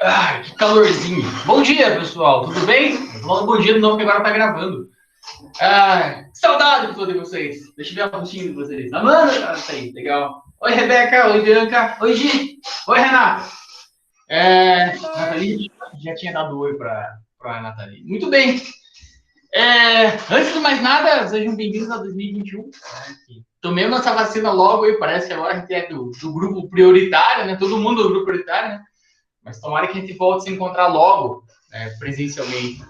Ai, que calorzinho. Bom dia, pessoal. Tudo bem? Eu tô falando bom dia de novo, que agora tá gravando. Ai, que saudade de todos vocês. Deixa eu ver a fotinho de vocês. Amanda, tá aí, legal. Oi, Rebeca. Oi, Bianca. Oi, Gi. Oi, Renata. Oi. Nathalie já tinha dado oi pra Nathalie. Muito bem. Antes de mais nada, sejam bem-vindos a 2021. Tomei nossa vacina logo e parece que agora a gente é do grupo prioritário, né? Todo mundo do grupo prioritário, né? Mas tomara que a gente volte a se encontrar logo, né, presencialmente.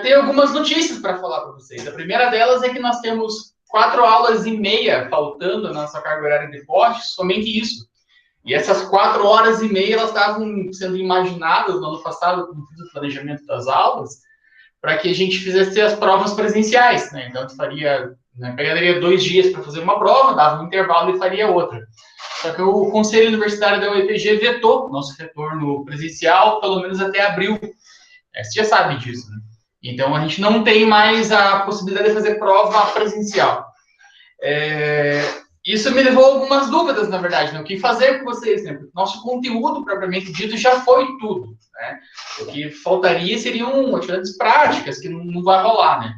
Tem algumas notícias para falar para vocês. A primeira delas é que nós temos 4 horas e meia faltando na nossa carga horária de postes, somente isso. E essas 4 horas e meia elas estavam sendo imaginadas no ano passado, quando fiz o planejamento das aulas, para que a gente fizesse as provas presenciais. Né? Então, a gente faria, né, pegaria 2 dias para fazer uma prova, dava um intervalo e faria outra. Só que o Conselho Universitário da UEPG vetou nosso retorno presencial, pelo menos até abril. Você já sabe disso, né? Então, a gente não tem mais a possibilidade de fazer prova presencial. Isso me levou a algumas dúvidas, na verdade, né? O que fazer com vocês, né? Porque nosso conteúdo, propriamente dito, já foi tudo, né? O que faltaria seriam atividades práticas, que não vai rolar, né?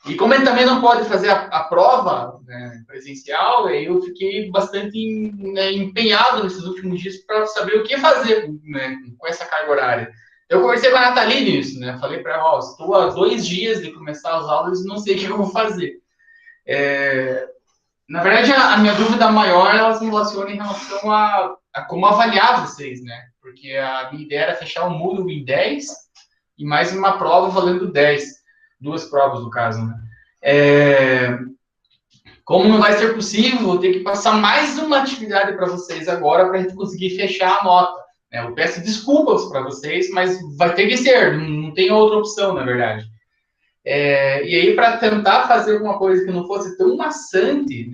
E como ele também não pode fazer a prova, né, presencial, eu fiquei bastante, né, empenhado nesses últimos dias para saber o que fazer, né, com essa carga horária. Eu conversei com a Nathalie nisso, né? Falei para ela, estou há 2 dias de começar as aulas e não sei o que eu vou fazer. Na verdade, a minha dúvida maior, ela se relaciona em relação a como avaliar vocês, né? Porque a minha ideia era fechar o módulo em 10 e mais uma prova valendo 10. Duas provas, no caso, né? Como não vai ser possível, vou ter que passar mais uma atividade para vocês agora para a gente conseguir fechar a nota. Né? Eu peço desculpas para vocês, mas vai ter que ser, não tem outra opção, na verdade. E aí, para tentar fazer alguma coisa que não fosse tão maçante,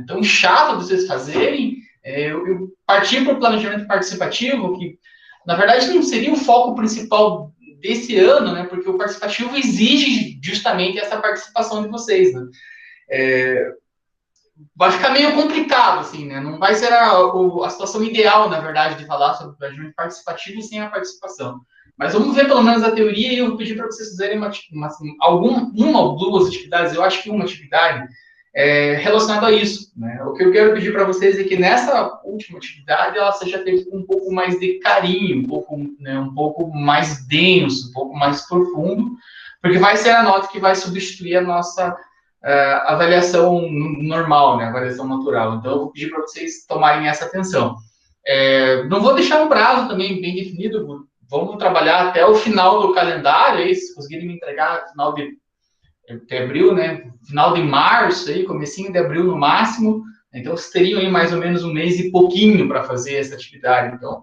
tão chato de vocês fazerem, eu parti para o planejamento participativo, que na verdade não seria o foco principal desse ano, né? Porque o participativo exige justamente essa participação de vocês, né? Vai ficar meio complicado, assim, né? Não vai ser a situação ideal, na verdade, de falar sobre o planejamento participativo sem a participação. Mas vamos ver pelo menos a teoria e eu vou pedir para vocês fizerem uma ou duas atividades, eu acho que uma atividade relacionada a isso. Né? O que eu quero pedir para vocês é que nessa última atividade ela seja feita com um pouco mais de carinho, um pouco mais denso, um pouco mais profundo, porque vai ser a nota que vai substituir a nossa avaliação normal, né? Avaliação natural. Então, eu vou pedir para vocês tomarem essa atenção. Não vou deixar um prazo também bem definido, vamos trabalhar até o final do calendário, aí, se conseguirem me entregar no final de abril, né? Final de março, aí, comecinho de abril no máximo. Então, vocês teriam aí mais ou menos um mês e pouquinho para fazer essa atividade. Então,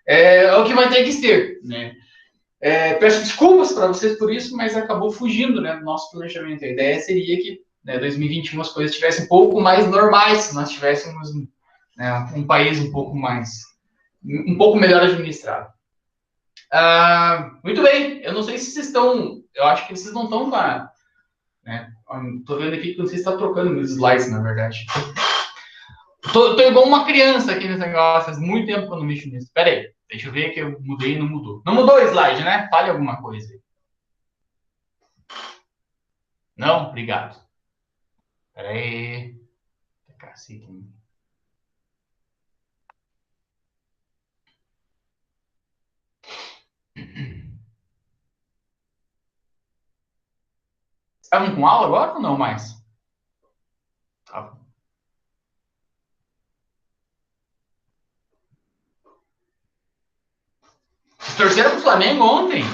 é o que vai ter que ser, né? Peço desculpas para vocês por isso, mas acabou fugindo, né, do nosso planejamento. A ideia seria que, né, 2021 as coisas estivessem um pouco mais normais, se nós tivéssemos, né, um país um pouco melhor administrado. Muito bem, eu não sei se vocês estão, eu acho que vocês não estão com a, né, tô vendo aqui que não sei se está trocando meus slides, na verdade. Tô igual uma criança aqui nesse negócio, faz muito tempo que eu não mexo nisso. Espera aí, deixa eu ver que eu mudei e não mudou. Não mudou o slide, né? Fale alguma coisa aí. Não? Obrigado. Espera aí. Cacete. Estavam com aula agora ou não mais? Tá. Vocês torceram pro Flamengo ontem?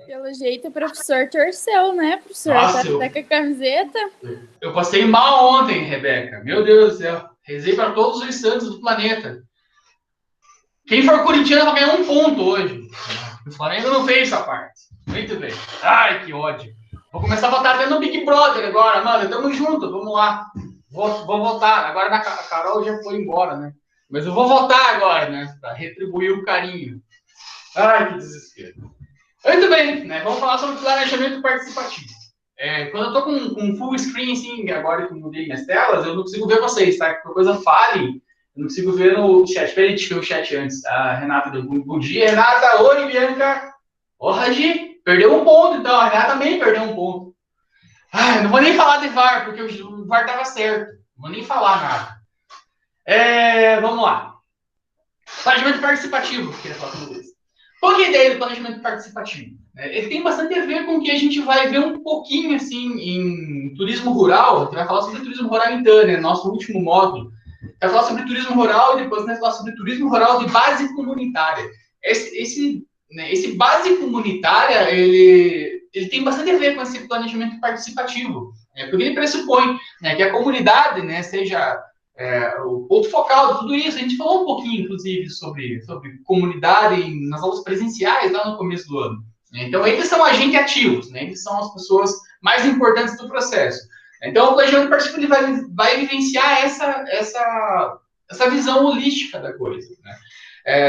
Pelo jeito, o professor torceu, né? O professor tá Nossa, até com a camiseta. eu passei mal ontem, Rebeca. Meu Deus do céu. Rezei para todos os santos do planeta. Quem for corintiano vai ganhar um ponto hoje. O Flamengo não fez essa parte. Muito bem. Ai, que ódio. Vou começar a votar até no Big Brother agora, mano. Tamo junto, vamos lá. Vou votar. Agora a Carol já foi embora, né? Mas eu vou votar agora, né? Para retribuir o carinho. Ai, que desespero. Muito bem, né? Vamos falar sobre planejamento participativo. quando eu tô com full screen, assim, agora que eu mudei minhas telas, eu não consigo ver vocês, tá? Que coisa fale, eu não consigo ver no chat. Peraí, deixa eu ver o chat antes. A Renata deu bom dia. Renata, oi, Bianca. Ô, Ragi, perdeu um ponto, então. A Renata também perdeu um ponto. Não vou nem falar de VAR, porque o VAR tava certo. Não vou nem falar nada. Vamos lá. Planejamento participativo, queria falar com vocês. Qual que é a ideia do planejamento participativo? Ele tem bastante a ver com o que a gente vai ver um pouquinho assim em turismo rural. A gente vai falar sobre turismo rural em Tânia, nosso último módulo. Vai falar sobre turismo rural e depois vai falar sobre turismo rural de base comunitária. Esse base comunitária, ele tem bastante a ver com esse planejamento participativo, porque ele pressupõe, que a comunidade, seja o ponto focal de tudo isso. A gente falou um pouquinho, inclusive, sobre comunidade nas aulas presenciais lá no começo do ano. Então, eles são agentes ativos, eles são as pessoas mais importantes do processo. Então, o planejamento participativo vai vivenciar essa visão holística da coisa.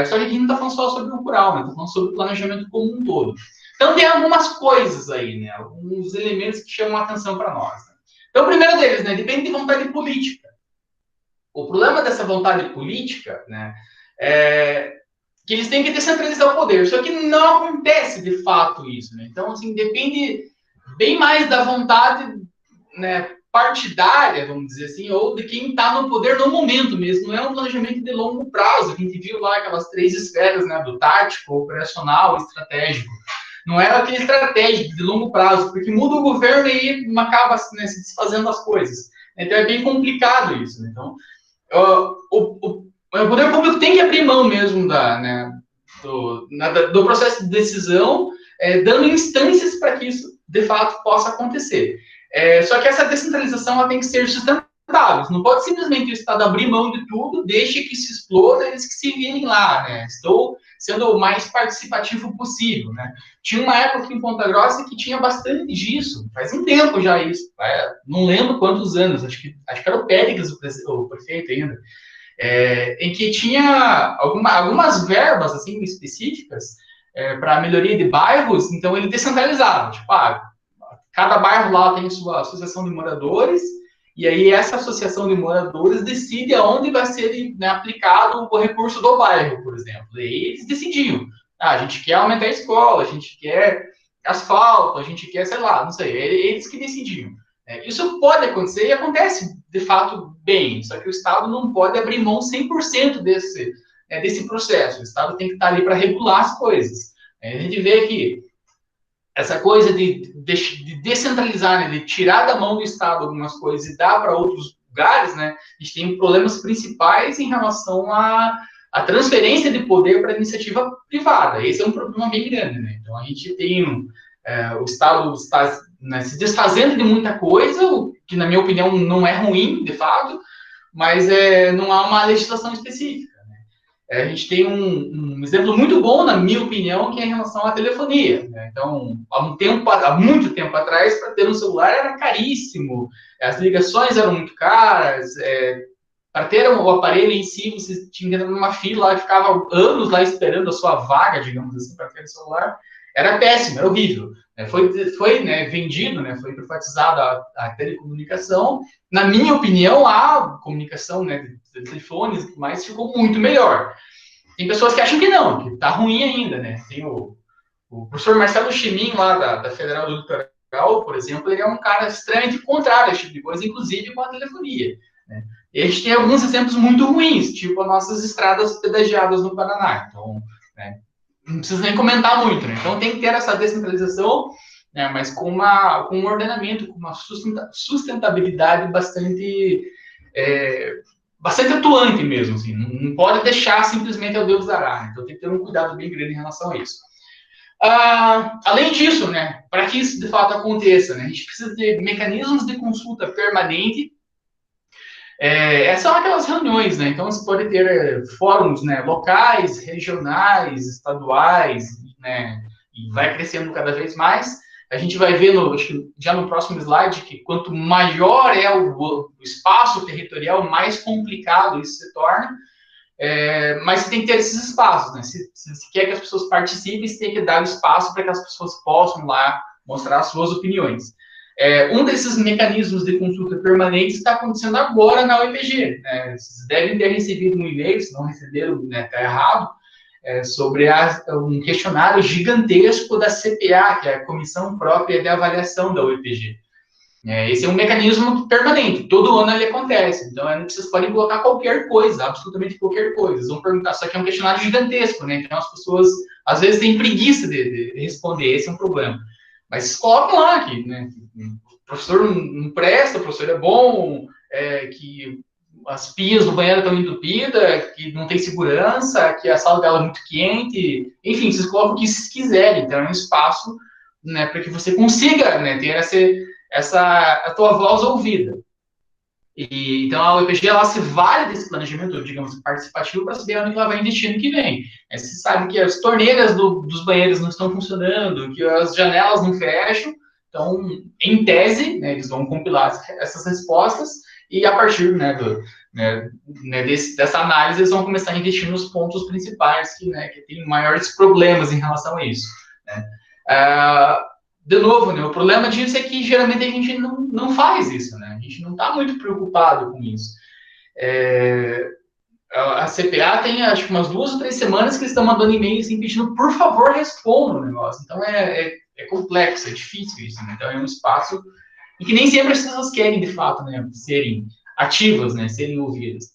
Só que aqui não está falando só sobre o rural, está falando sobre o planejamento como um todo. Então, tem algumas coisas aí, alguns elementos que chamam a atenção para nós. Então, o primeiro deles, depende de vontade política. O problema dessa vontade política, é que eles têm que descentralizar o poder. Só que não acontece de fato isso. Então, assim, depende bem mais da vontade partidária, vamos dizer assim, ou de quem está no poder no momento mesmo. Não é um planejamento de longo prazo. A gente viu lá aquelas 3 esferas, do tático, operacional, estratégico. Não é aquele estratégico de longo prazo, porque muda o governo e acaba se desfazendo as coisas. Então, é bem complicado isso. Então, o poder público tem que abrir mão mesmo do processo de decisão, dando instâncias para que isso, de fato, possa acontecer. Só que essa descentralização ela tem que ser sustentável. Não pode simplesmente o Estado abrir mão de tudo, deixe que se exploda, eles que se virem lá. Estou sendo o mais participativo possível. Tinha uma época aqui em Ponta Grossa que tinha bastante disso, faz um tempo já isso, não lembro quantos anos, acho que era o Pérez, o prefeito ainda, em que tinha algumas verbas assim, específicas para a melhoria de bairros, então ele descentralizava, tipo, cada bairro lá tem sua associação de moradores, e aí essa associação de moradores decide aonde vai ser aplicado o recurso do bairro, por exemplo. E aí eles decidiam. A gente quer aumentar a escola, a gente quer asfalto, a gente quer, sei lá, não sei. Eles que decidiam. Isso pode acontecer e acontece, de fato, bem. Só que o Estado não pode abrir mão 100% desse processo. O Estado tem que estar ali para regular as coisas. A gente vê que essa coisa de descentralizar, de tirar da mão do Estado algumas coisas e dar para outros lugares, a gente tem problemas principais em relação à transferência de poder para a iniciativa privada. Esse é um problema bem grande. Então, a gente tem o Estado está se desfazendo de muita coisa, o que, na minha opinião, não é ruim, de fato, mas não há uma legislação específica. A gente tem um exemplo muito bom, na minha opinião, que é em relação à telefonia. Então, há muito tempo atrás, para ter um celular era caríssimo, as ligações eram muito caras, para ter o aparelho em si, você tinha que entrar numa fila lá, ficava anos lá esperando a sua vaga, digamos assim, para ter o celular. Era péssimo, era horrível. Foi vendido, foi privatizada a telecomunicação. Na minha opinião, a comunicação de telefones, mas ficou muito melhor. Tem pessoas que acham que não, que está ruim ainda. Tem o professor Marcelo Chimin, lá da Federal do Litoral, por exemplo, ele é um cara extremamente contrário a esse tipo de coisa, inclusive com a telefonia. E a gente tem alguns exemplos muito ruins, tipo as nossas estradas pedagiadas no Paraná. Então, não precisa nem comentar muito. Então, tem que ter essa descentralização, mas com um ordenamento, com uma sustentabilidade bastante atuante mesmo. Assim. Não pode deixar simplesmente ao Deus dará. Então, tem que ter um cuidado bem grande em relação a isso. Além disso, para que isso de fato aconteça, a gente precisa ter mecanismos de consulta permanente. São aquelas reuniões, então você pode ter fóruns locais, regionais, estaduais, e vai crescendo cada vez mais. A gente vai ver, acho que já no próximo slide, que quanto maior é o espaço territorial, mais complicado isso se torna. Mas você tem que ter esses espaços. Se você quer que as pessoas participem, você tem que dar espaço para que as pessoas possam lá mostrar as suas opiniões. Um desses mecanismos de consulta permanente está acontecendo agora na UEPG. Né? Vocês devem ter recebido um e-mail, se não receberam, né, está errado, sobre um questionário gigantesco da CPA, que é a Comissão Própria de Avaliação da UEPG. Esse é um mecanismo permanente, todo ano ele acontece. Então, vocês podem colocar qualquer coisa, absolutamente qualquer coisa. Vocês vão perguntar, só que é um questionário gigantesco, né? Então, as pessoas, às vezes, têm preguiça de responder, esse é um problema. Mas vocês colocam lá que, né, o professor não presta, o professor é bom, que as pias do banheiro estão entupidas, que não tem segurança, que a sala dela é muito quente. Enfim, vocês colocam o que vocês quiserem. Então, é um espaço, né, para que você consiga, né, ter a tua voz ouvida. Então, a UEPG, ela se vale desse planejamento, digamos, participativo para saber onde ela vai investir no que vem. Você sabe que as torneiras dos banheiros não estão funcionando, que as janelas não fecham. Então, em tese, né, eles vão compilar essas respostas e, a partir, né, dessa análise, eles vão começar a investir nos pontos principais que tem maiores problemas em relação a isso. Né? De novo, né, o problema disso é que geralmente a gente não faz isso, né? A gente não está muito preocupado com isso. A CPA tem, acho que umas 2 ou 3 semanas que eles estão mandando e-mail assim, pedindo, por favor, responda o negócio. Então, é complexo, é difícil isso, né? Então, é um espaço em que nem sempre as pessoas querem, de fato, né, serem ativas, né, serem ouvidas.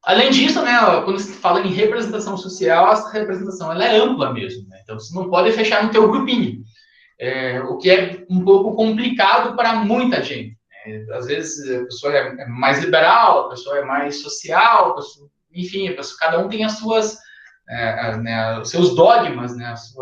Além disso, né, quando se fala em representação social, essa representação ela é ampla mesmo. Né? Então, você não pode fechar no teu grupinho, o que é um pouco complicado para muita gente. Né? Às vezes, a pessoa é mais liberal, a pessoa é mais social, enfim, cada um tem as suas, né, os seus dogmas, né, as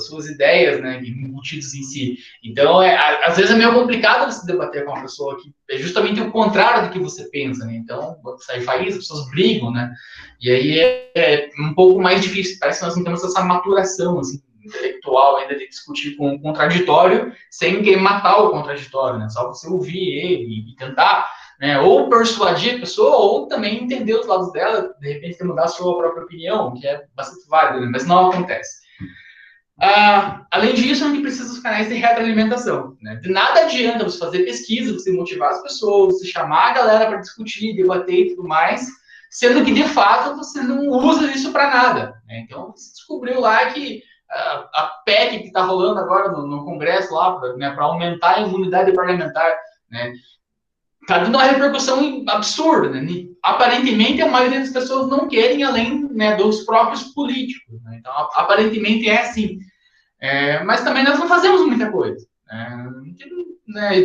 suas ideias, né, embutidas em si. Então, às vezes é meio complicado você debater com uma pessoa que é justamente o contrário do que você pensa, né? Então, sai faísca, as pessoas brigam, né? E aí é um pouco mais difícil. Parece que nós não temos essa maturação, assim, intelectual ainda de discutir com o contraditório sem querer matar o contraditório, né? Só você ouvir ele e tentar, né, ou persuadir a pessoa, ou também entender os lados dela, de repente mudar a sua própria opinião, que é bastante válido, né? Mas não acontece. Além disso, a gente precisa dos canais de retroalimentação. Né? De nada adianta você fazer pesquisa, você motivar as pessoas, você chamar a galera para discutir, debater e tudo mais, sendo que, de fato, você não usa isso para nada. Né? Então, você descobriu lá que a PEC que está rolando agora no Congresso lá, né, para aumentar a imunidade parlamentar, né, está dando uma repercussão absurda. Né? Aparentemente, a maioria das pessoas não querem além, né, dos próprios políticos. Né? Então, aparentemente é assim. Mas também nós não fazemos muita coisa.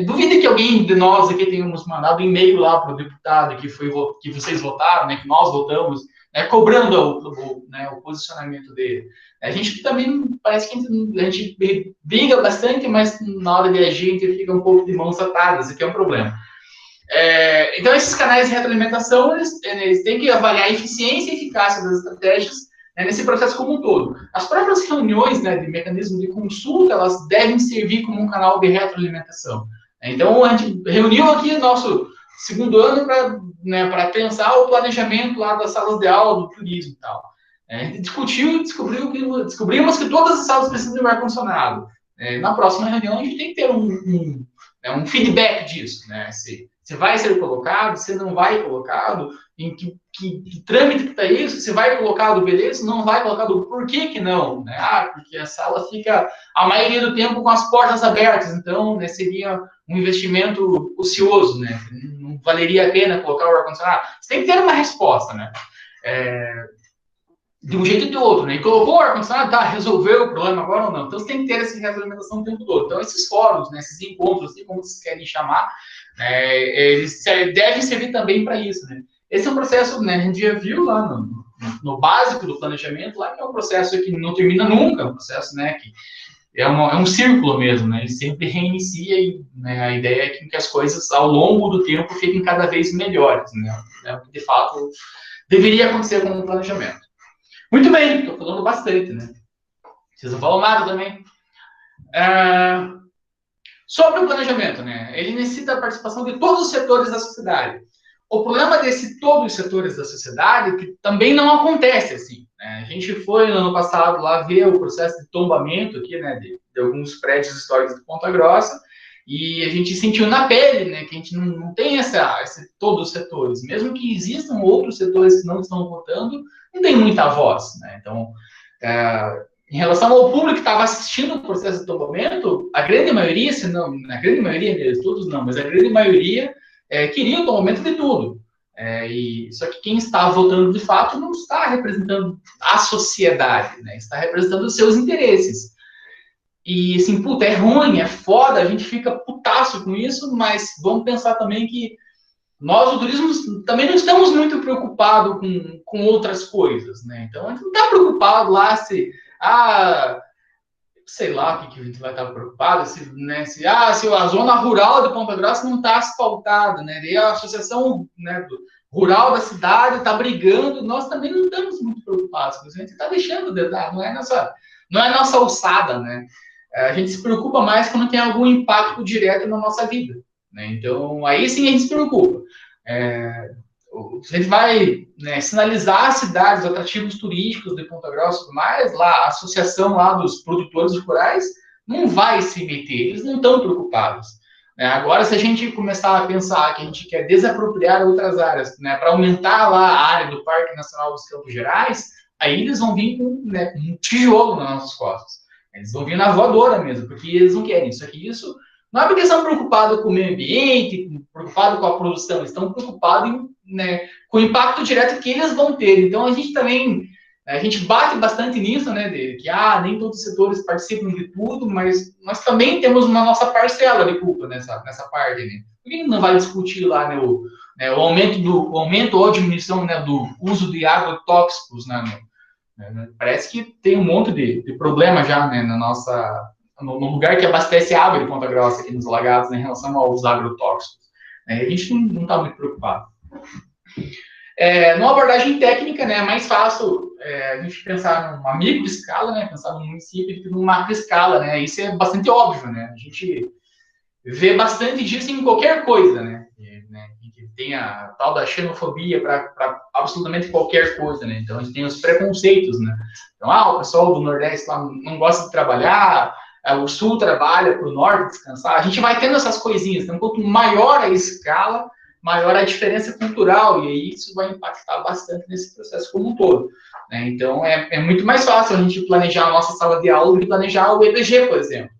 Duvido que alguém de nós aqui tenhamos mandado e-mail lá para o deputado que vocês votaram, né, que nós votamos, né, cobrando o posicionamento dele. A gente também parece que a gente briga bastante, mas na hora de agir a gente fica um pouco de mãos atadas, isso aqui é um problema. Então, esses canais de retroalimentação, eles têm que avaliar a eficiência e eficácia das estratégias, né, nesse processo como um todo. As próprias reuniões, né, de mecanismo de consulta, elas devem servir como um canal de retroalimentação. Então, a gente reuniu aqui nosso segundo ano para pensar o planejamento lá das salas de aula, do turismo e tal. A gente discutiu e descobrimos que todas as salas precisam de ar-condicionado. Na próxima reunião, a gente tem que ter um feedback disso, né? Se vai ser colocado, se não vai colocado, em que trâmite que está isso, se vai colocado, beleza, se não vai colocado, por que não? Né? Porque a sala fica, a maioria do tempo, com as portas abertas, então, né, seria um investimento ocioso, né? Não valeria a pena colocar o ar-condicionado. Você tem que ter uma resposta, né? De um jeito ou de outro, né? E colocou o ar-condicionado, resolveu o problema agora ou não? Então, você tem que ter essa retroalimentação o tempo todo. Então, esses fóruns, né, esses encontros, assim como vocês querem chamar, eles devem servir também para isso, né? Esse é um processo, né, a gente já viu lá no básico do planejamento, lá que é um processo que não termina nunca, é um processo, né, que é um círculo mesmo, né? Ele sempre reinicia e, né, a ideia é que as coisas, ao longo do tempo, fiquem cada vez melhores, né? É o que, de fato, deveria acontecer com o planejamento. Muito bem, estou falando bastante, né? Vocês não falam nada também. Sobre o planejamento, né? Ele necessita a participação de todos os setores da sociedade. o problema desse todos os setores da sociedade é que também não acontece assim, né? A gente foi no ano passado lá ver o processo de tombamento aqui, né, de alguns prédios históricos de Ponta Grossa, e a gente sentiu na pele, né, que a gente não tem todos os setores, mesmo que existam outros setores que não estão votando, não tem muita voz, né? Então, em relação ao público que estava assistindo o processo de tombamento, a grande maioria, se não, na grande maioria deles, todos não, mas a grande maioria queria o tombamento de tudo. Só que quem está votando de fato não está representando a sociedade, né? Está representando os seus interesses. E assim, puta, é ruim, é foda, a gente fica putaço com isso, mas vamos pensar também que nós, o turismo, também não estamos muito preocupados com outras coisas, né? Então, a gente não está preocupado lá se, sei lá o que a gente vai estar preocupado, se a zona rural de Ponta Grossa não está asfaltada, né? E a associação, né, rural da cidade está brigando, nós também não estamos muito preocupados com isso, a gente está deixando de dar, não é nossa alçada, né? A gente se preocupa mais quando tem algum impacto direto na nossa vida, né? Então, aí sim a gente se preocupa. A gente vai, né, sinalizar as cidades, atrativos turísticos de Ponta Grossa e tudo mais, lá, a associação lá dos produtores rurais não vai se meter, eles não estão preocupados. Agora, se a gente começar a pensar que a gente quer desapropriar outras áreas, né, para aumentar lá a área do Parque Nacional dos Campos Gerais, aí eles vão vir com, né, um tijolo nas nossas costas. Eles vão vir na voadora mesmo, porque eles não querem isso aqui. Isso não é porque eles estão preocupados com o meio ambiente, preocupados com a produção, eles estão preocupados né, com o impacto direto que eles vão ter. Então, a gente também, a gente bate bastante nisso, né, de que nem todos os setores participam de tudo, mas nós também temos uma nossa parcela de culpa nessa parte, né? Por que não vai discutir lá, né, o aumento ou diminuição, né, do uso de agrotóxicos, né? Parece que tem um monte de problema já, né, no lugar que abastece água de Ponta Grossa, aqui nos lagados, né, em relação aos agrotóxicos. A gente não está muito preocupado. Numa abordagem técnica, né, é mais fácil a gente pensar numa micro escala, né, pensar num município, do que numa macro escala, né, isso é bastante óbvio, né, a gente vê bastante disso em qualquer coisa, né, que tem a tal da xenofobia para absolutamente qualquer coisa, né, então a gente tem os preconceitos, né, então, o pessoal do Nordeste lá não gosta de trabalhar, o Sul trabalha para o Norte descansar, a gente vai tendo essas coisinhas, então quanto maior a escala, maior a diferença cultural, e aí isso vai impactar bastante nesse processo como um todo, né? Então, é muito mais fácil a gente planejar a nossa sala de aula do que planejar o EPG, por exemplo.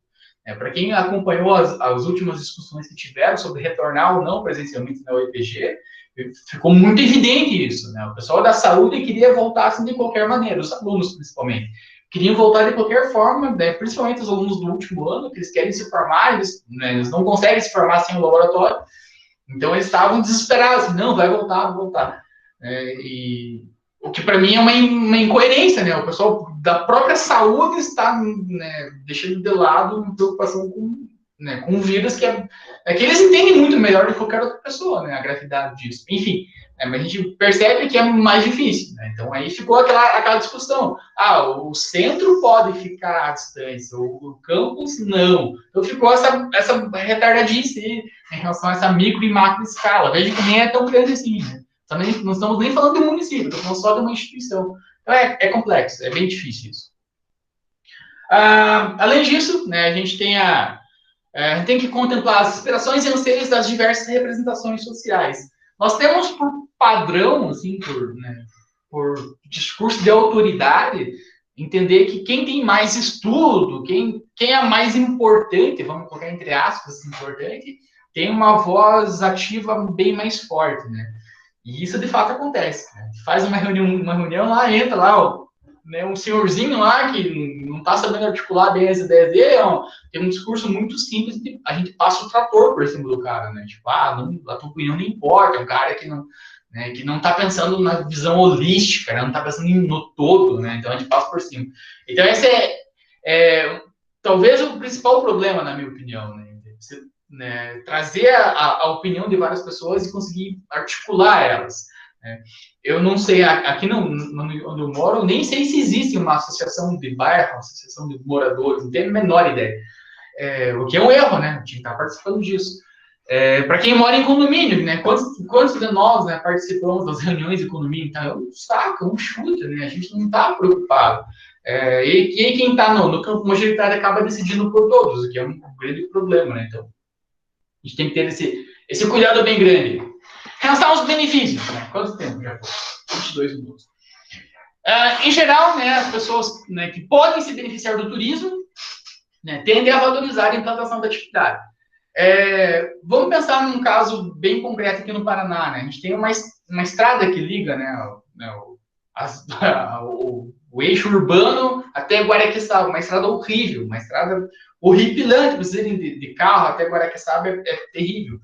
Para quem acompanhou as últimas discussões que tiveram sobre retornar ou não presencialmente no EPG, ficou muito evidente isso, né? O pessoal da saúde queria voltar assim de qualquer maneira, os alunos principalmente. Queriam voltar de qualquer forma, né? Principalmente os alunos do último ano, que eles querem se formar, eles não conseguem se formar sem o laboratório. Então, eles estavam desesperados. Não, vai voltar, vai voltar. E o que, para mim, é uma incoerência, né? O pessoal da própria saúde está, né, deixando de lado uma preocupação com um vírus que que eles entendem muito melhor do que qualquer outra pessoa, né? A gravidade disso. Enfim, mas a gente percebe que é mais difícil, né? Então, aí ficou aquela discussão. O centro pode ficar à distância, o campus não. Então, ficou essa retardadice em relação a essa micro e macro escala. Veja que nem é tão grande assim, né? Não estamos nem falando de um município, estamos falando só de uma instituição. Então, é complexo, é bem difícil isso. Além disso, né, a gente tem que contemplar as aspirações e anseios das diversas representações sociais. Nós temos por padrão, assim, por discurso de autoridade, entender que quem tem mais estudo, quem é mais importante, vamos colocar entre aspas, importante, tem uma voz ativa bem mais forte, né? E isso de fato acontece. Né? Faz uma reunião lá, entra lá, né, um senhorzinho lá que não está sabendo articular bem as ideias dele, tem um discurso muito simples, a gente passa o trator por cima do cara, né? Tipo, a tua opinião não importa, é um cara que não está pensando na visão holística, né? Não está pensando no todo, né? Então a gente passa por cima. Então esse é talvez o principal problema, na minha opinião, né? Você, né, trazer a opinião de várias pessoas e conseguir articular elas. Eu não sei, aqui onde eu moro, nem sei se existe uma associação de bairro, uma associação de moradores, não tenho a menor ideia. O que é um erro, né? A gente está participando disso. Para quem mora em condomínio, né? Quantos de nós, né, participamos das reuniões de condomínio? Então, é um saco, é um chute, né? A gente não está preocupado. E quem está no campo majoritário acaba decidindo por todos, o que é um grande problema, né? Então, a gente tem que ter esse cuidado bem grande. Em relação aos benefícios, né? Quanto tempo já foi? 22 minutos. Em geral, né, as pessoas, né, que podem se beneficiar do turismo, né, tendem a valorizar a implantação da atividade. Vamos pensar num caso bem concreto aqui no Paraná, né? A gente tem uma estrada que liga, né, o eixo urbano até Guaraqueçaba, uma estrada horrível, uma estrada horripilante, vocês irem de carro até Guaraqueçaba é terrível.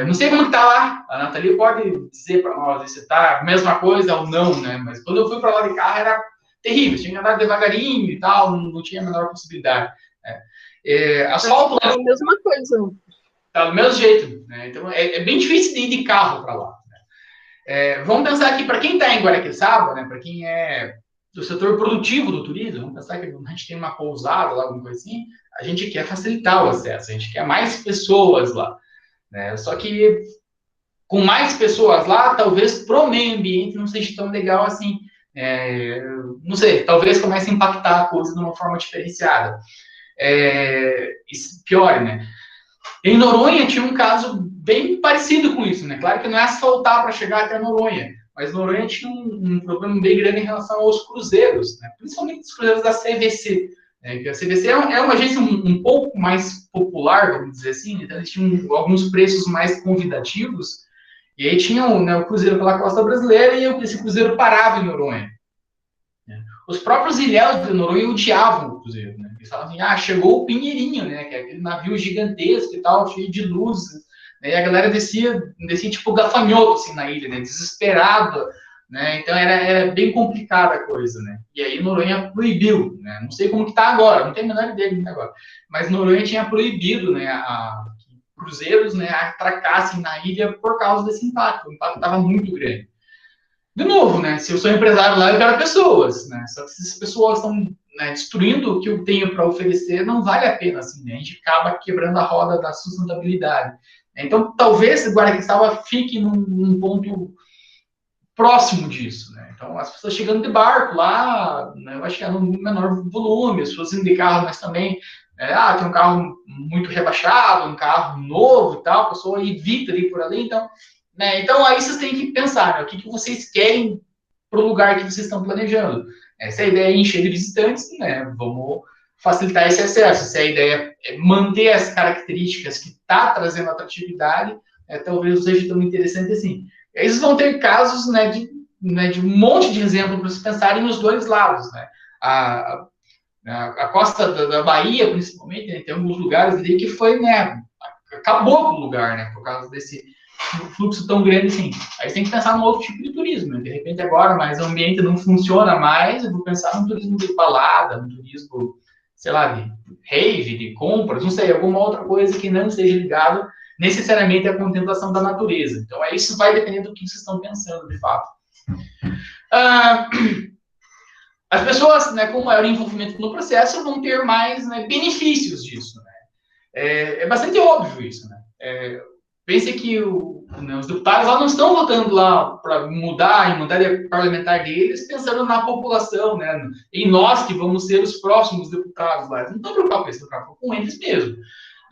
Não sei como está lá, a Nathalie pode dizer para nós se está a mesma coisa ou não, né? Mas quando eu fui para lá de carro era terrível, tinha que andar devagarinho e tal, não tinha a menor possibilidade. Asfalto é a mesma coisa. Tá do mesmo jeito, né? Então é bem difícil de ir de carro para lá. Né? Vamos pensar aqui, para quem está em Guaraqueçaba, né? Para quem é do setor produtivo do turismo, vamos pensar que a gente tem uma pousada lá, alguma coisa assim, a gente quer facilitar o acesso, a gente quer mais pessoas lá. Né? Só que com mais pessoas lá, talvez pro meio ambiente não seja tão legal assim. Não sei, talvez comece a impactar a coisa de uma forma diferenciada. Isso pior, né? Em Noronha tinha um caso bem parecido com isso, né? Claro que não é asfaltar para chegar até Noronha, mas Noronha tinha um problema bem grande em relação aos cruzeiros, né? Principalmente os cruzeiros da CVC. Que a CVC é uma agência um pouco mais popular, vamos dizer assim, então eles tinham alguns preços mais convidativos, e aí tinha o cruzeiro pela costa brasileira e esse cruzeiro parava em Noronha. Os próprios ilhéus de Noronha odiavam o cruzeiro, né? Eles falavam assim, chegou o Pinheirinho, né? Que é aquele navio gigantesco e tal, cheio de luzes, né? E a galera descia tipo gafanhoto, assim, na ilha, né? Desesperado, né? Então era bem complicada a coisa, né? E aí Noronha proibiu, né? Não sei como que tá agora, não tenho a menor ideia ainda agora. Mas Noronha tinha proibido, né? Cruzeiros, né? Atracassem na ilha por causa desse impacto. O impacto estava muito grande. De novo, né? Se eu sou empresário lá, eu quero pessoas, né? Só que se as pessoas estão, né, destruindo o que eu tenho para oferecer, não vale a pena, assim, né? A gente acaba quebrando a roda da sustentabilidade. Então, talvez Guaraqueçaba fique num ponto próximo disso, né? Então, as pessoas chegando de barco lá, né, eu acho que é num menor volume, as pessoas indo de carro, mas também, tem um carro muito rebaixado, um carro novo e tal, a pessoa evita ir por ali, então, né? Então, aí vocês têm que pensar, né? O que vocês querem para o lugar que vocês estão planejando. Se a ideia é encher de visitantes, né? Vamos facilitar esse acesso. Se a ideia é manter as características que está trazendo atratividade, talvez seja tão interessante assim. E aí vocês vão ter casos, né, de um monte de exemplo para vocês pensarem nos dois lados, né? A costa da Bahia, principalmente, né, tem alguns lugares ali que foi, né, acabou o lugar, né, por causa desse fluxo tão grande assim. Aí você tem que pensar num outro tipo de turismo, né? De repente agora, mas o ambiente não funciona mais, eu vou pensar num turismo de balada, num turismo, sei lá, de rave, de compras, não sei, alguma outra coisa que não esteja ligado necessariamente à contemplação da natureza. Então, isso vai depender do que vocês estão pensando, de fato. As pessoas, né, com maior envolvimento no processo vão ter mais, né, benefícios disso, né? É bastante óbvio isso, né? Pense que os deputados lá não estão votando lá para mudar a imunidade parlamentar deles, pensando na população, né? Em nós que vamos ser os próximos deputados lá. Eles não estão preocupados com isso, estão preocupados com eles mesmos.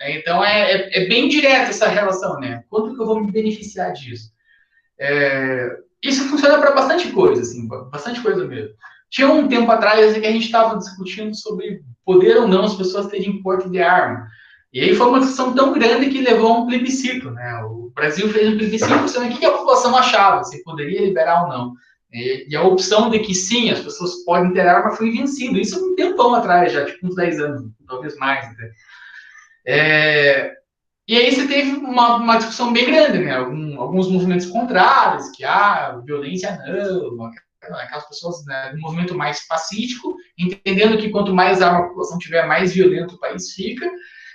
Então, é bem direta essa relação, né? Quanto que eu vou me beneficiar disso? Isso funciona para bastante coisa, assim, bastante coisa mesmo. Tinha um tempo atrás que a gente estava discutindo sobre poder ou não as pessoas terem porte de arma. E aí foi uma discussão tão grande que levou a um plebiscito, né? O Brasil fez um plebiscito sobre o que a população achava, se poderia liberar ou não. E a opção de que sim, as pessoas podem ter arma foi vencida. Isso um tempão atrás, já, tipo uns 10 anos, talvez mais. Né? E aí você teve uma discussão bem grande, né? Alguns movimentos contrários, que violência não, aquelas pessoas, né, um movimento mais pacífico, entendendo que quanto mais arma a população tiver, mais violento o país fica,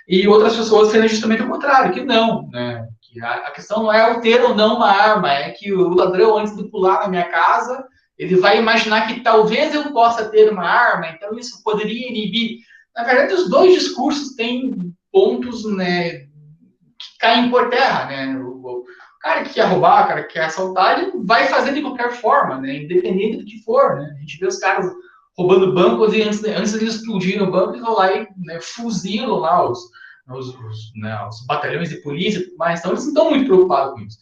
e outras pessoas fazendo justamente o contrário, que não, né? Que a questão não é o ter ou não uma arma, é que o ladrão, antes de pular na minha casa, ele vai imaginar que talvez eu possa ter uma arma, então isso poderia inibir. Na verdade, os dois discursos têm pontos, né, que caem por terra, né? O cara que quer roubar, o cara que quer assaltar, ele vai fazer de qualquer forma, né? Independente do que for, né? A gente vê os caras roubando bancos e antes de eles explodirem o banco, eles vão lá e, né, fuzilam lá os batalhões de polícia, mas então eles não estão muito preocupados com isso.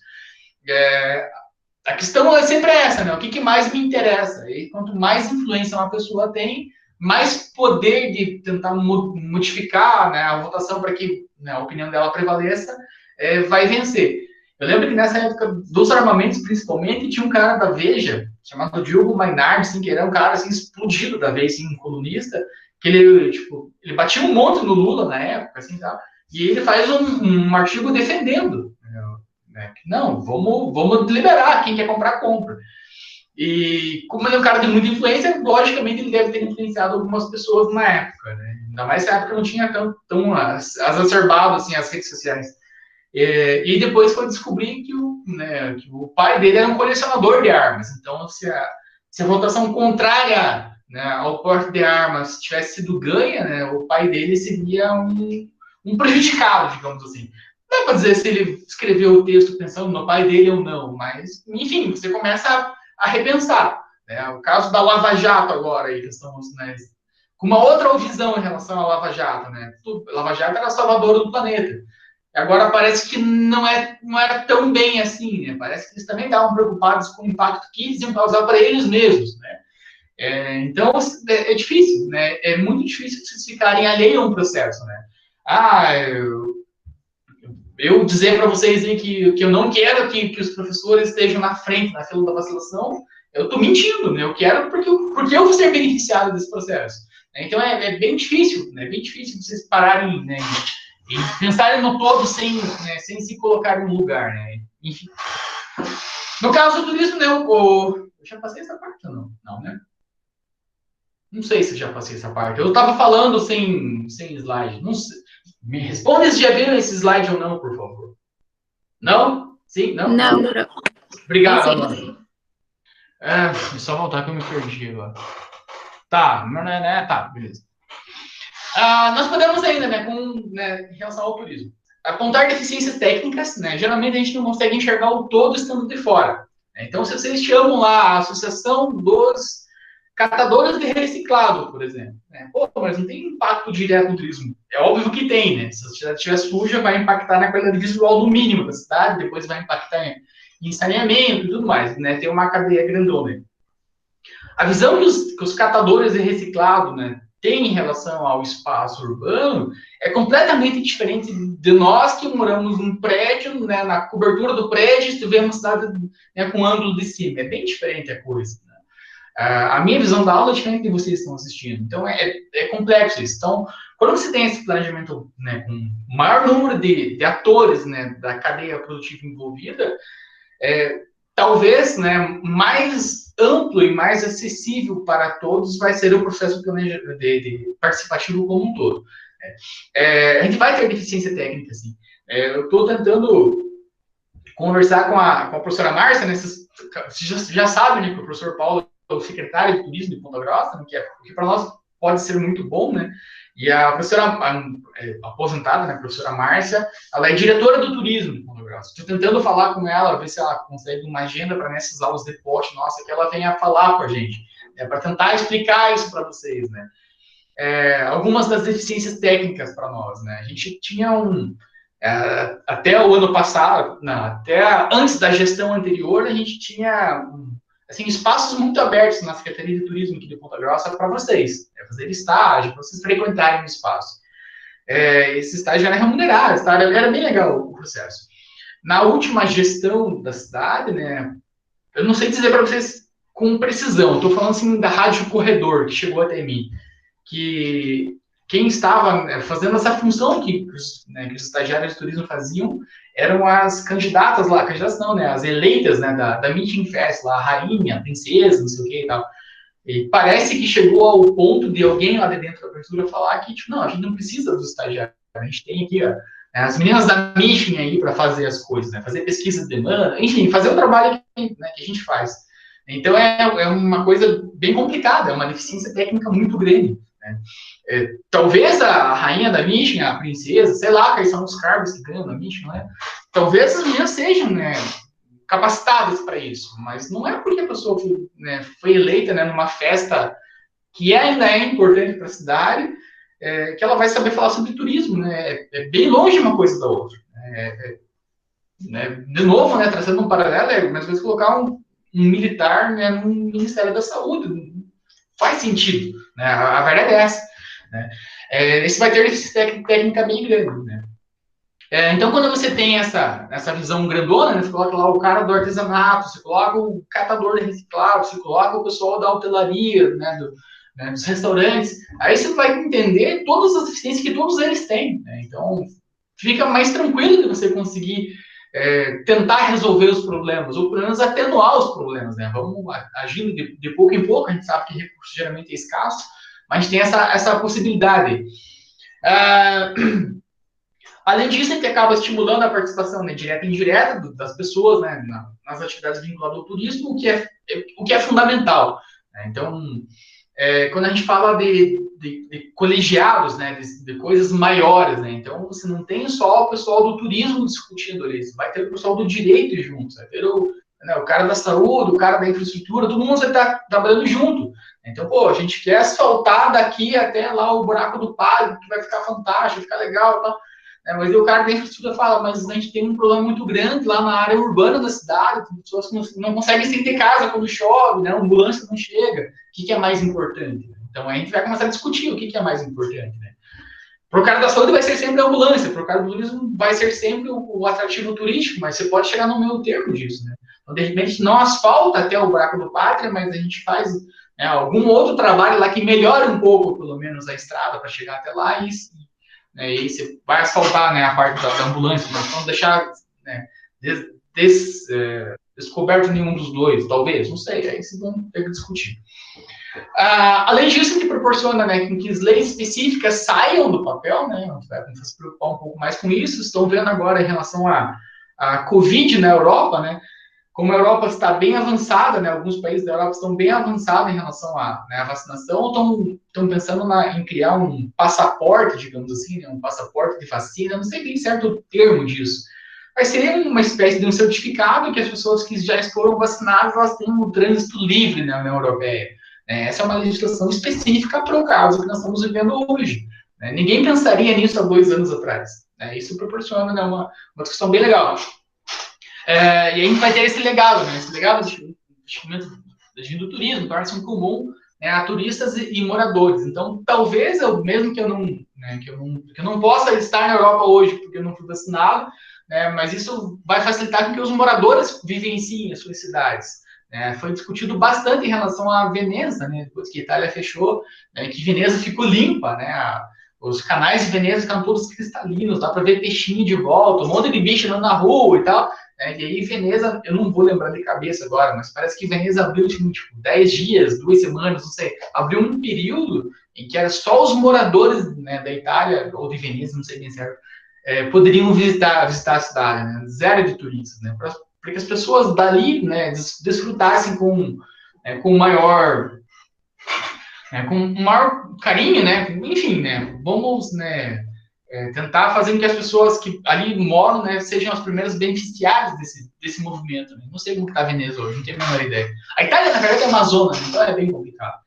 A questão é sempre essa, né? O que mais me interessa? E quanto mais influência uma pessoa tem, mais poder de tentar modificar, né, a votação para que, né, a opinião dela prevaleça, vai vencer. Eu lembro que nessa época dos armamentos, principalmente, tinha um cara da Veja, chamado Diogo Mainardi, assim, que era um cara assim, explodido da Veja, assim, um colunista, que ele batia um monte no Lula na época, assim, tá? E ele faz um artigo defendendo, né? Não, vamos liberar, quem quer comprar, compra. E como ele é um cara de muita influência, logicamente ele deve ter influenciado algumas pessoas na época, né? Ainda mais na época não tinha tão exacerbado assim, as redes sociais. E depois foi descobrir que o pai dele era um colecionador de armas. Então, se a votação contrária, né, ao porte de armas tivesse sido ganha, né, o pai dele seria um prejudicado, digamos assim. Não dá para dizer se ele escreveu o texto pensando no pai dele ou não, mas, enfim, você começa a repensar. Né? O caso da Lava Jato agora, aí, que estamos, né, com uma outra visão em relação à Lava Jato. Né? Lava Jato era a salvadora do planeta. Agora parece que não era tão bem assim, né? Parece que eles também estavam preocupados com o impacto que eles iam causar para eles mesmos, né? Então é difícil, né? É muito difícil vocês ficarem alheios a um processo, né? Eu dizer para vocês aí que eu não quero que os professores estejam na frente na fila da vacinação, eu estou mentindo, né? Eu quero porque eu vou ser beneficiado desse processo. Então é bem difícil, né? É bem difícil vocês pararem, né? E pensarem no todo sem se colocar no lugar, né? Enfim. No caso do turismo, né? Eu já passei essa parte ou não? Não, né? Não sei se eu já passei essa parte. Eu estava falando sem slide. Não sei. Me responde se já viram esse slide ou não, por favor. Não? Sim? Não? Não. Obrigado, Alana. É só voltar que eu me perdi agora. Tá, né? Tá, beleza. Nós podemos ainda, em relação ao turismo, apontar deficiências técnicas, né? Geralmente a gente não consegue enxergar o todo estando de fora. Né? Então, se vocês chamam lá a Associação dos Catadores de Reciclado, por exemplo, né? Pô, mas não tem impacto direto no turismo. É óbvio que tem, né? Se a cidade estiver suja, vai impactar na qualidade visual no mínimo da cidade, depois vai impactar em saneamento e tudo mais, né? Tem uma cadeia grandona. A visão que os catadores de reciclado, né, têm em relação ao espaço urbano é completamente diferente de nós que moramos num prédio, né, na cobertura do prédio, e vemos a cidade, né, com ângulo de cima. É bem diferente a coisa. Né? A minha visão da aula é diferente de vocês que estão assistindo. Então, é complexo isso. Então, quando você tem esse planejamento, né, com o maior número de atores, né, da cadeia produtiva envolvida, talvez, né, mais amplo e mais acessível para todos vai ser o processo de participativo como um todo. A gente vai ter deficiência técnica, assim. Eu estou tentando conversar com a professora Márcia, né, vocês já sabem, né, que o professor Paulo é o secretário de turismo de Ponta Grossa, né, que para nós pode ser muito bom, né? E a professora aposentada, né, a professora Márcia, ela é diretora do turismo de Ponta Grossa. Estou tentando falar com ela, ver se ela consegue uma agenda para nessas aulas de post, nossa, que ela venha falar com a gente, para tentar explicar isso para vocês, né? Algumas das deficiências técnicas para nós, né? A gente tinha até o ano passado, não, até antes da gestão anterior, a gente tinha assim, espaços muito abertos na Secretaria de Turismo aqui de Ponta Grossa para vocês, fazer estágio, para vocês frequentarem o espaço. Esse estágio era remunerado, era bem legal o processo. Na última gestão da cidade, né, eu não sei dizer para vocês com precisão, estou falando assim da Rádio Corredor, que chegou até mim, que quem estava fazendo essa função que os estagiários de turismo faziam eram as candidatas lá, candidatas não, né, as eleitas, né, da Meeting Fest, lá, a rainha, a princesa, não sei o que e tal. E parece que chegou ao ponto de alguém lá de dentro da prefeitura falar que, tipo, não, a gente não precisa dos estagiários, a gente tem aqui, ó, as meninas da Meeting aí para fazer as coisas, né, fazer pesquisa de demanda, enfim, fazer o trabalho que a gente faz. Então é uma coisa bem complicada, é uma deficiência técnica muito grande. né? Talvez a rainha da Michigan, a princesa, sei lá quais são os cargos que ganham na Michigan, né? Talvez as meninas sejam, né, capacitadas para isso, mas não é porque a pessoa foi, né, foi eleita, né, numa festa que ainda é importante para a cidade, que ela vai saber falar sobre turismo, né? É bem longe uma coisa da outra. Né? De novo, né, traçando um paralelo, é mais vezes colocar um militar, né, no Ministério da Saúde. Não faz sentido. Né? A verdade é essa. Né? Esse vai ter deficiência técnica bem grande. Né? Então, quando você tem essa visão grandona, né, você coloca lá o cara do artesanato, você coloca o catador de reciclado, você coloca o pessoal da hotelaria, né, dos restaurantes, aí você vai entender todas as deficiências que todos eles têm. Né? Então, fica mais tranquilo de você conseguir tentar resolver os problemas, ou pelo menos atenuar os problemas. Né? Vamos agindo de pouco em pouco, a gente sabe que recurso geralmente é escasso, mas a gente tem essa possibilidade. Além disso, a gente acaba estimulando a participação, né, direta e indireta das pessoas, né, nas atividades vinculadas ao turismo, o que é fundamental. Né? Então, quando a gente fala de colegiados, né, de coisas maiores, né, então você não tem só o pessoal do turismo discutindo ali, você vai ter o pessoal do direito junto, vai ter o cara da saúde, o cara da infraestrutura, todo mundo vai estar trabalhando junto. Então, pô, a gente quer asfaltar daqui até lá o buraco do Padre, que vai ficar fantástico, vai ficar legal e tal. Mas o cara da infraestrutura fala, mas a gente tem um problema muito grande lá na área urbana da cidade, tem pessoas que não conseguem sair de casa quando chove, né? A ambulância não chega. O que é mais importante? Então a gente vai começar a discutir o que é mais importante. Né? Para o cara da saúde vai ser sempre a ambulância, para o cara do turismo vai ser sempre o atrativo turístico, mas você pode chegar no meio termo disso. Né? Então, de repente, não asfalta até o buraco do Pátria, mas a gente faz, né, algum outro trabalho lá que melhore um pouco, pelo menos, a estrada para chegar até lá e aí você vai asfaltar, né, a parte da ambulância, mas não deixar, né, descoberto nenhum dos dois, talvez, não sei, aí vocês vão ter que discutir. Além disso, que proporciona, né, que as leis específicas saiam do papel, né, a gente vai se preocupar um pouco mais com isso. Estão vendo agora em relação à Covid na Europa, né, como a Europa está bem avançada, né, alguns países da Europa estão bem avançados em relação à, né, vacinação, ou estão pensando em criar um passaporte, digamos assim, né, um passaporte de vacina, não sei bem certo o termo disso, mas seria uma espécie de um certificado que as pessoas que já foram vacinadas, elas têm um trânsito livre, né, na União Europeia. Essa é uma legislação específica para o caso que nós estamos vivendo hoje. Né? Ninguém pensaria nisso há 2 anos atrás. Né? Isso proporciona, né, uma discussão bem legal. E aí a gente vai ter esse legado, né? Esse legado do investimento do turismo torna-se comum, né, a turistas e moradores. Então, talvez mesmo que eu não, né, que eu não possa estar na Europa hoje porque eu não fui vacinado, né, mas isso vai facilitar com que os moradores vivenciem as suas cidades. Foi discutido bastante em relação a Veneza, né, depois que a Itália fechou, né, que Veneza ficou limpa, né, os canais de Veneza ficaram todos cristalinos, dá para ver peixinho de volta, um monte de bicho andando na rua e tal. E aí Veneza, eu não vou lembrar de cabeça agora, mas parece que Veneza abriu tipo 10 dias, 2 semanas, não sei, abriu um período em que era só os moradores, né, da Itália, ou de Veneza, não sei bem certo, poderiam visitar a cidade, né, zero de turistas, né, para que as pessoas dali, né, desfrutassem com maior carinho, né, enfim, né, vamos, né, tentar fazer com que as pessoas que ali moram, né, sejam as primeiras beneficiárias desse movimento. Né? Não sei como está a Veneza hoje, não tenho a menor ideia. A Itália, na verdade, é Amazonas, então é bem complicado.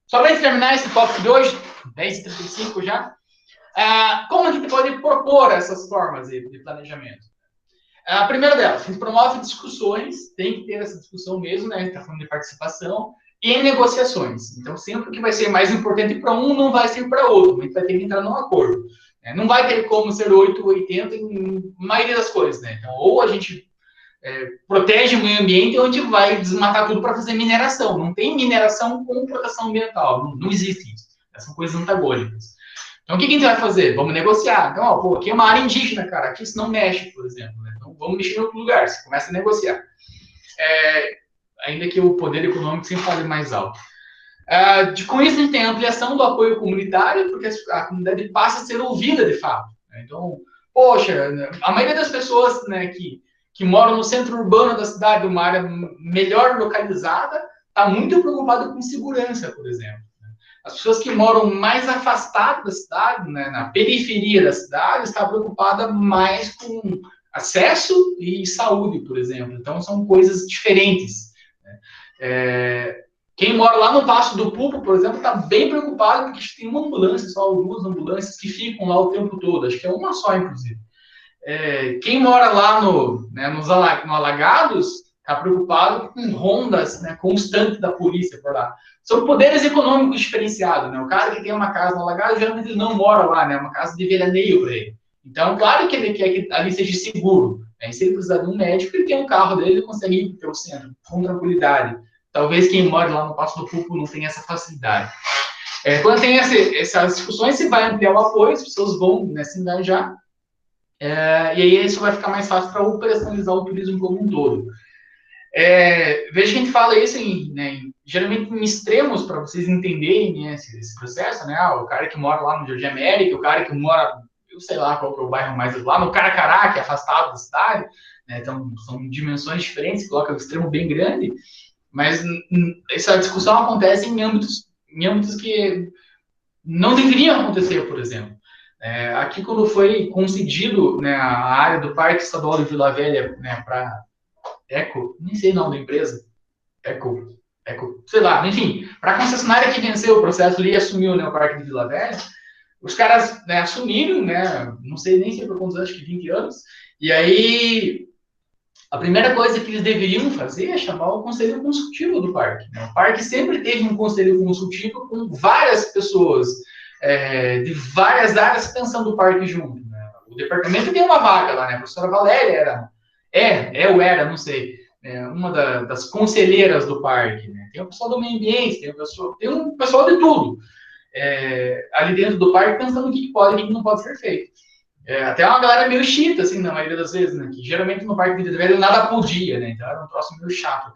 Só para terminar esse tópico de hoje, 10h35 já, como a gente pode propor essas formas de planejamento? A primeira delas, a gente promove discussões, tem que ter essa discussão mesmo, né, a gente está falando de participação, e negociações. Então, sempre o que vai ser mais importante para um não vai ser para outro. A gente vai ter que entrar num acordo. Não vai ter como ser 8 ou 80 em maioria das coisas. Né? Então, ou a gente protege o meio ambiente ou a gente vai desmatar tudo para fazer mineração. Não tem mineração com proteção ambiental. Não existe isso. São coisas antagônicas. Então, o que a gente vai fazer? Vamos negociar. Então, aqui é uma área indígena, cara. Aqui isso não mexe, por exemplo. Né? Então, vamos mexer em outro lugar. Você começa a negociar. Ainda que o poder econômico sempre fale mais alto. Com isso, a gente tem a ampliação do apoio comunitário, porque a comunidade passa a ser ouvida de fato. Né? Então, poxa, a maioria das pessoas, né, que moram no centro urbano da cidade, uma área melhor localizada, está muito preocupado com segurança, por exemplo. As pessoas que moram mais afastadas da cidade, né, na periferia da cidade, estão preocupadas mais com acesso e saúde, por exemplo. Então, são coisas diferentes. Né? Quem mora lá no Passo do Pulpo, por exemplo, está bem preocupado porque tem uma ambulância, só algumas ambulâncias que ficam lá o tempo todo. Acho que é uma só, inclusive. Quem mora lá no Alagados está preocupado com rondas, né, constantes da polícia por lá. São poderes econômicos diferenciados. Né? O cara que tem uma casa no Alagados, geralmente ele não mora lá, né? É uma casa de veraneio para ele. Então, claro que ele quer que ali seja seguro. Né? Se ele precisar de um médico, ele tem um carro dele, ele consegue ir para o centro com tranquilidade. Talvez quem mora lá no Passo do Pulpo não tenha essa facilidade. Quando tem essas discussões, você vai ampliar o apoio, as pessoas vão, né, se engajar, e aí isso vai ficar mais fácil para operacionalizar o turismo como um todo. Veja que a gente fala isso geralmente em extremos para vocês entenderem, né, esse processo, né? O cara que mora lá no Jardim América, o cara que mora, eu sei lá qual que é o bairro mais lá, no Caracará, que é afastado da cidade, né? Então são dimensões diferentes, coloca o extremo bem grande, mas essa discussão acontece em âmbitos que não deveriam acontecer, por exemplo. Aqui, quando foi concedido, né, a área do Parque Estadual de Vila Velha, né, para Eco, nem sei o nome da empresa, Eco, sei lá, enfim, para a concessionária que venceu o processo ali e assumiu, né, o Parque de Vila Velha, os caras, né, assumiram, né, não sei nem se por quantos anos, acho que 20 anos, e aí a primeira coisa que eles deveriam fazer é chamar o conselho consultivo do parque. Né? O parque sempre teve um conselho consultivo com várias pessoas de várias áreas pensando o parque junto. Né? O departamento tem uma vaga lá, né? A professora Valéria era, não sei, uma das conselheiras do parque. Né? Tem o pessoal do meio ambiente, tem um pessoal de tudo ali dentro do parque pensando o que pode e o que não pode ser feito. Até uma galera meio chita, assim, na maioria das vezes, né? Que geralmente no Parque Vida Velha nada podia, né? Então era um troço meio chato.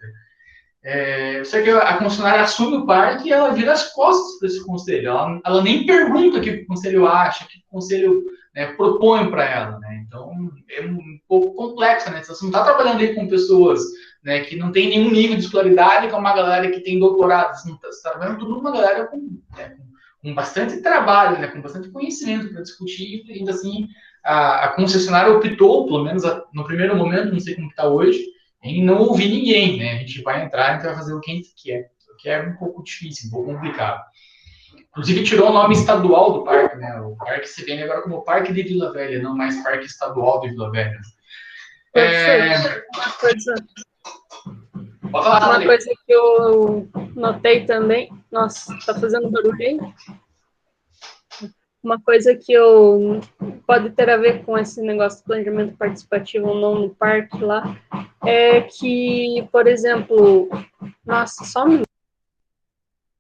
Só que a concessionária assume o parque e ela vira as costas para esse conselho. Ela nem pergunta o que o conselho acha, o que o conselho, né, propõe para ela, né? Então é um pouco complexo, né? Você não está trabalhando aí com pessoas, né, que não tem nenhum nível de escolaridade, que é uma galera que tem doutorado. Você está trabalhando tudo uma galera com bastante trabalho, né, com bastante conhecimento para discutir, e ainda assim a concessionária optou, pelo menos no primeiro momento, não sei como está hoje, em não ouvir ninguém, né? A gente vai entrar, a gente vai fazer o que a gente quer, o que é um pouco difícil, um pouco complicado. Inclusive tirou o nome estadual do parque, né? O parque se vende agora como Parque de Vila Velha, não mais Parque Estadual de Vila Velha. Uma coisa que eu notei também, nossa, tá fazendo barulho aí? Uma coisa que pode ter a ver com esse negócio de planejamento participativo ou não no parque lá, é que, por exemplo, nossa, só um minuto.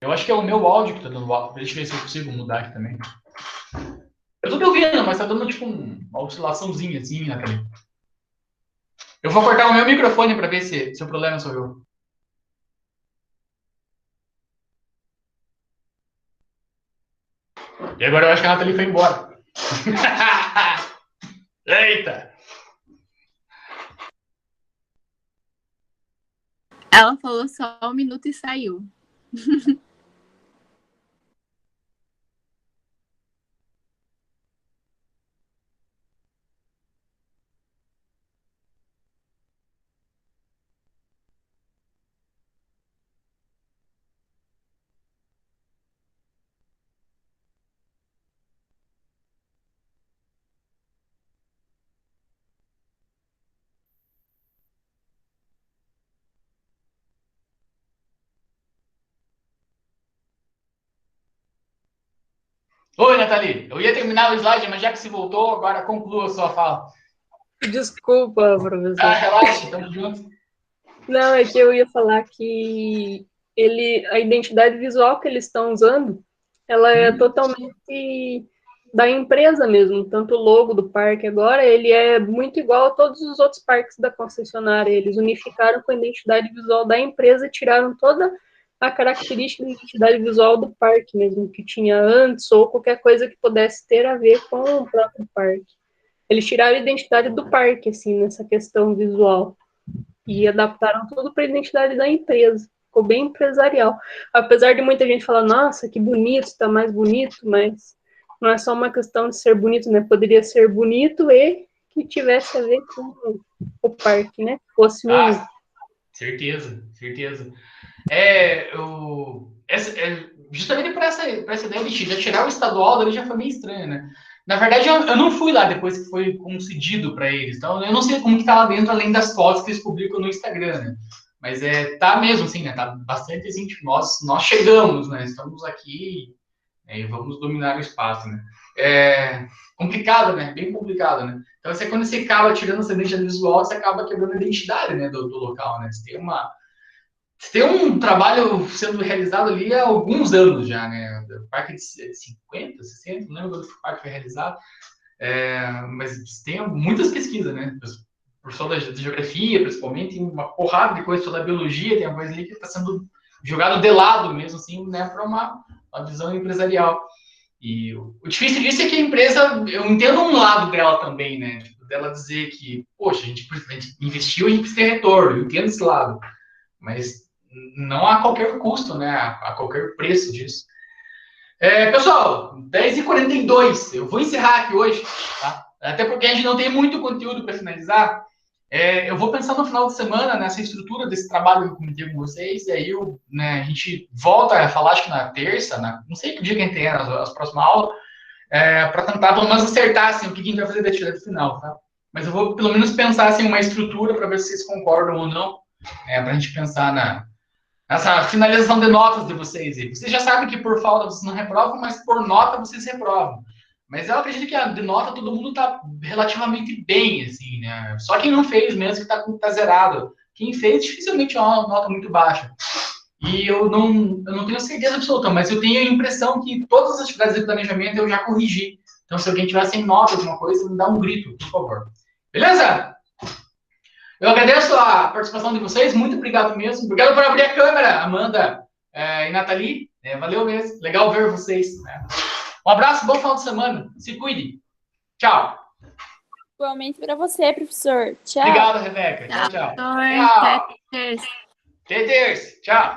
Eu acho que é o meu áudio que tá dando áudio. Deixa eu ver se eu consigo mudar aqui também. Eu tô te ouvindo, mas tá dando tipo uma oscilaçãozinha assim na tela. Eu vou cortar o meu microfone para ver se o problema sou eu. E agora eu acho que a Nathalie foi embora. Eita! Ela falou só um minuto e saiu. Oi, Nathalie. Eu ia terminar o slide, mas já que você voltou, agora conclua a sua fala. Desculpa, professor. Relaxa, estamos juntos. Não, é que eu ia falar que a identidade visual que eles estão usando, ela é totalmente da empresa mesmo, tanto o logo do parque agora, ele é muito igual a todos os outros parques da concessionária, eles unificaram com a identidade visual da empresa e tiraram toda a característica da identidade visual do parque mesmo, que tinha antes, ou qualquer coisa que pudesse ter a ver com o próprio parque. Eles tiraram a identidade do parque, assim, nessa questão visual, e adaptaram tudo para a identidade da empresa. ficou bem empresarial. Apesar de muita gente falar, nossa, que bonito, está mais bonito, mas não é só uma questão de ser bonito, né? Poderia ser bonito e que tivesse a ver com o parque, né? Fosse único. Certeza, certeza. Justamente por essa ideia de já tirar o estadual dali já foi meio estranho, né? Na verdade, eu não fui lá depois que foi concedido para eles, então eu não sei como que tá lá dentro, além das fotos que eles publicam no Instagram, né? Mas tá mesmo assim, né? Tá bastante assim, tipo, nós chegamos, né? Estamos aqui, né? E vamos dominar o espaço, né? É complicado, né? Bem complicado, né? Então, quando você acaba tirando essa identidade visual, você acaba quebrando a identidade, né, do local, né? Você tem um trabalho sendo realizado ali há alguns anos já, né? O parque de 50, 60, não lembro quando o parque foi realizado, mas tem muitas pesquisas, né? O professor da geografia, principalmente, tem uma porrada de coisa sobre a biologia, tem uma coisa ali que está sendo jogado de lado mesmo, assim, né, para uma visão empresarial. E o difícil disso é que a empresa, eu entendo um lado dela também, né? Tipo, dela dizer que, poxa, a gente investiu e a gente precisa ter retorno, eu entendo esse lado, mas não a qualquer custo, né? A qualquer preço disso. Pessoal, 10h42, eu vou encerrar aqui hoje, tá? Até porque a gente não tem muito conteúdo para finalizar. Eu vou pensar no final de semana nessa estrutura desse trabalho que eu comentei com vocês, e aí a gente volta a falar, acho que na terça, não sei que dia que a gente tem as próximas aulas, para tentar pelo menos acertar assim, o que a gente vai fazer da atividade final, tá? Mas eu vou pelo menos pensar assim, uma estrutura para ver se vocês concordam ou não, para a gente pensar nessa finalização de notas de vocês. Vocês já sabem que por falta vocês não reprovam, mas por nota vocês reprovam. Mas eu acredito que de nota todo mundo está relativamente bem, assim, né? Só quem não fez mesmo que tá zerado. Quem fez dificilmente é uma nota muito baixa. E eu não tenho certeza absoluta, mas eu tenho a impressão que todas as atividades de planejamento eu já corrigi. Então, se alguém tiver sem nota de uma coisa, me dá um grito, por favor. Beleza? Eu agradeço a participação de vocês, muito obrigado mesmo. Obrigado por abrir a câmera, Amanda e Nathalie. Valeu mesmo, legal ver vocês. Né? Um abraço, bom final de semana. Se cuide. Tchau. Igualmente para você, professor. Tchau. Obrigado, Rebeca. Tchau, tchau. Tchau. Tchau. Tchau. Tchau.